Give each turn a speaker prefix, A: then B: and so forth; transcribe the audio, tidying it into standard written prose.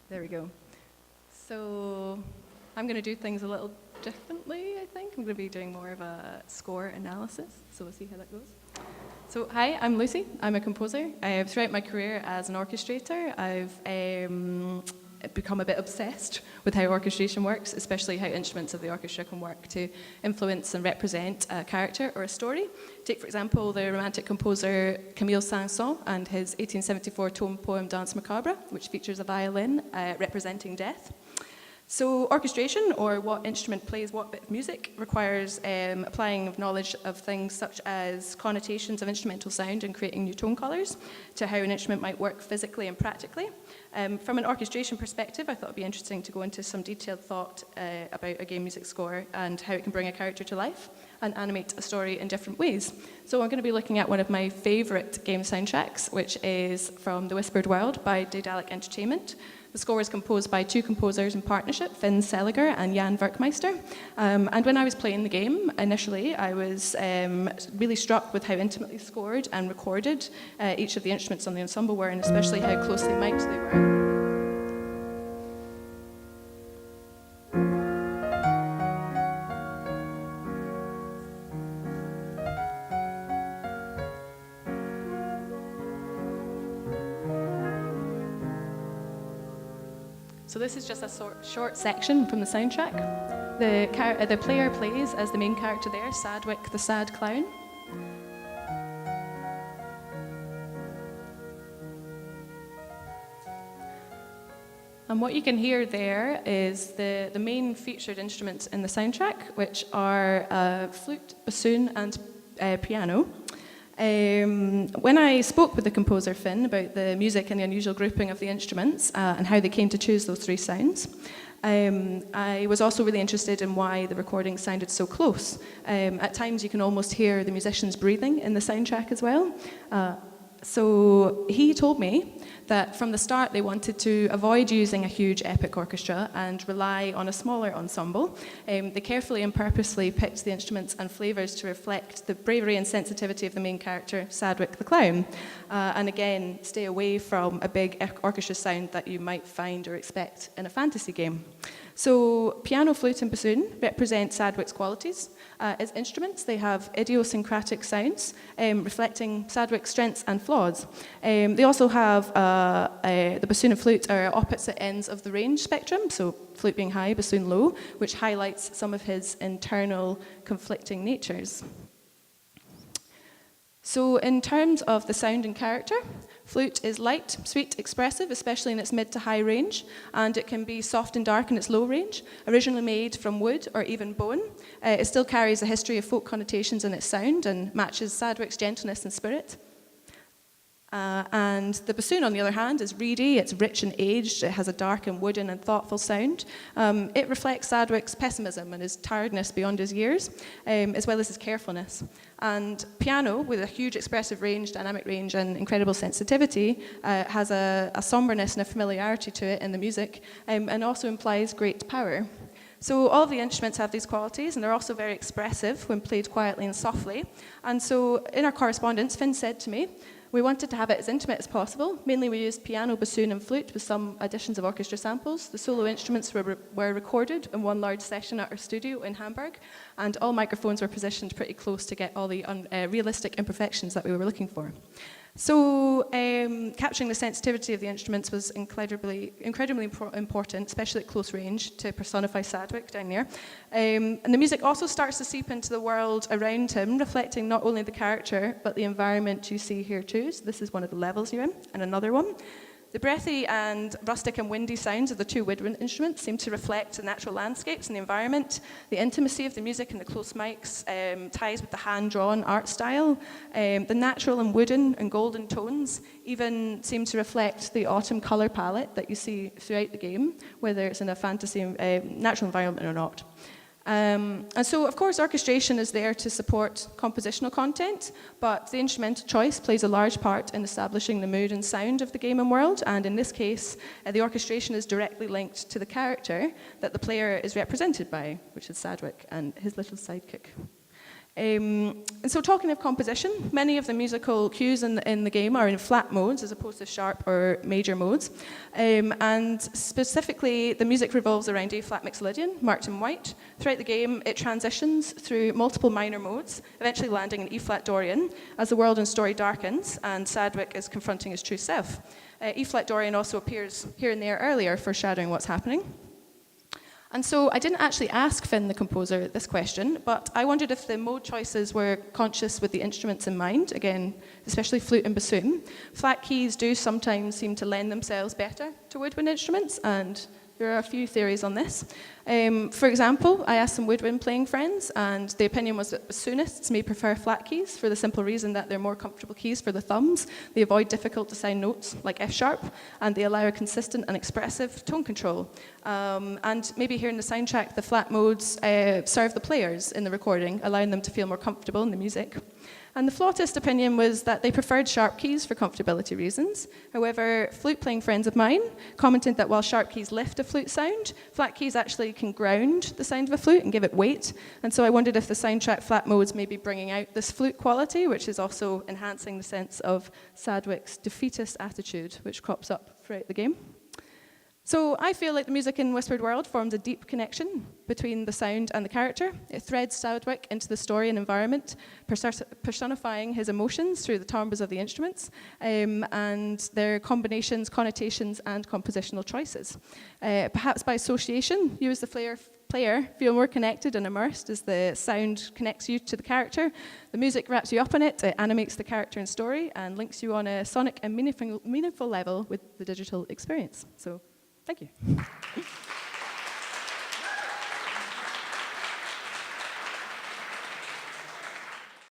A: There we go. So I'm going to do things a little differently, I think. I'm going to be doing more of a score analysis, so we'll see how that goes. So hi, I'm Lucy. I'm a composer. Throughout my career as an orchestrator, I've become a bit obsessed with how orchestration works, especially how instruments of the orchestra can work to influence and represent a character or a story. Take, for example, the Romantic composer Camille Saint-Saëns and his 1874 tone poem Danse Macabre, which features a violin representing death. So orchestration, or what instrument plays what bit of music, requires applying of knowledge of things such as connotations of instrumental sound and creating new tone colours, to how an instrument might work physically and practically. From an orchestration perspective, I thought it would be interesting to go into some detailed thought about a game music score and how it can bring a character to life and animate a story in different ways. So I'm going to be looking at one of my favourite game soundtracks, which is from The Whispered World by Daedalic Entertainment. The score was composed by two composers in partnership, Finn Seliger and Jan Werkmeister. And when I was playing the game initially, I was really struck with how intimately scored and recorded each of the instruments on the ensemble were, and especially how closely mic'd they were. So this is just a short section from the soundtrack. The player plays as the main character there, Sadwick the Sad Clown. And what you can hear there is the main featured instruments in the soundtrack, which are flute, bassoon, and piano. When I spoke with the composer Finn about the music and the unusual grouping of the instruments and how they came to choose those three sounds, I was also really interested in why the recording sounded so close. At times you can almost hear the musicians breathing in the soundtrack as well. So he told me that from the start they wanted to avoid using a huge epic orchestra and rely on a smaller ensemble. They carefully and purposely picked the instruments and flavours to reflect the bravery and sensitivity of the main character, Sadwick the Clown, and again, stay away from a big orchestra sound that you might find or expect in a fantasy game. So piano, flute and bassoon represent Sadwick's qualities. As instruments, they have idiosyncratic sounds, reflecting Sadwick's strengths and flaws. They also have the bassoon and flute are opposite ends of the range spectrum, so flute being high, bassoon low, which highlights some of his internal conflicting natures. So in terms of the sound and character, flute is light, sweet, expressive, especially in its mid to high range, and it can be soft and dark in its low range. Originally made from wood or even bone, it still carries a history of folk connotations in its sound and matches Sadwick's gentleness and spirit. And the bassoon, on the other hand, is reedy, it's rich and aged, it has a dark and wooden and thoughtful sound. It reflects Sadwick's pessimism and his tiredness beyond his years, as well as his carefulness. And piano, with a huge expressive range, dynamic range, and incredible sensitivity, has a somberness and a familiarity to it in the music, and also implies great power. So all of the instruments have these qualities, and they're also very expressive when played quietly and softly. And so in our correspondence, Finn said to me, we wanted to have it as intimate as possible. Mainly we used piano, bassoon and flute with some additions of orchestra samples. The solo instruments were recorded in one large session at our studio in Hamburg, and all microphones were positioned pretty close to get all the realistic imperfections that we were looking for. So capturing the sensitivity of the instruments was incredibly important, especially at close range, to personify Sadwick down there. And the music also starts to seep into the world around him, reflecting not only the character, but the environment you see here too. So this is one of the levels you're in, and another one. The breathy and rustic and windy sounds of the two woodwind instruments seem to reflect the natural landscapes and the environment. The intimacy of the music and the close mics ties with the hand-drawn art style. The natural and wooden and golden tones even seem to reflect the autumn colour palette that you see throughout the game, whether it's in a fantasy natural environment or not. And so, of course, orchestration is there to support compositional content, but the instrumental choice plays a large part in establishing the mood and sound of the game and world, and in this case, the orchestration is directly linked to the character that the player is represented by, which is Sadwick and his little sidekick. And so talking of composition, many of the musical cues in the game are in flat modes as opposed to sharp or major modes. And specifically, the music revolves around A-flat mixolydian, marked in white. Throughout the game, it transitions through multiple minor modes, eventually landing in E-flat Dorian as the world and story darkens and Sadwick is confronting his true self. E-flat Dorian also appears here and there earlier, foreshadowing what's happening. And so I didn't actually ask Finn, the composer, this question, but I wondered if the mode choices were conscious with the instruments in mind, again, especially flute and bassoon. Flat keys do sometimes seem to lend themselves better to woodwind instruments, and there are a few theories on this. For example, I asked some woodwind playing friends, and the opinion was that bassoonists may prefer flat keys for the simple reason that they're more comfortable keys for the thumbs. They avoid difficult to sound notes like F sharp, and they allow a consistent and expressive tone control. And maybe here in the soundtrack, the flat modes serve the players in the recording, allowing them to feel more comfortable in the music. And the flautist opinion was that they preferred sharp keys for comfortability reasons. However, flute-playing friends of mine commented that while sharp keys lift a flute sound, flat keys actually can ground the sound of a flute and give it weight. And so I wondered if the soundtrack flat modes may be bringing out this flute quality, which is also enhancing the sense of Sadwick's defeatist attitude, which crops up throughout the game. So I feel like the music in Whispered World forms a deep connection between the sound and the character. It threads Sadwick into the story and environment, personifying his emotions through the timbres of the instruments and their combinations, connotations, and compositional choices. Perhaps by association, you as the player feel more connected and immersed as the sound connects you to the character. The music wraps you up in it, it animates the character and story, and links you on a sonic and meaningful level with the digital experience. So, thank you.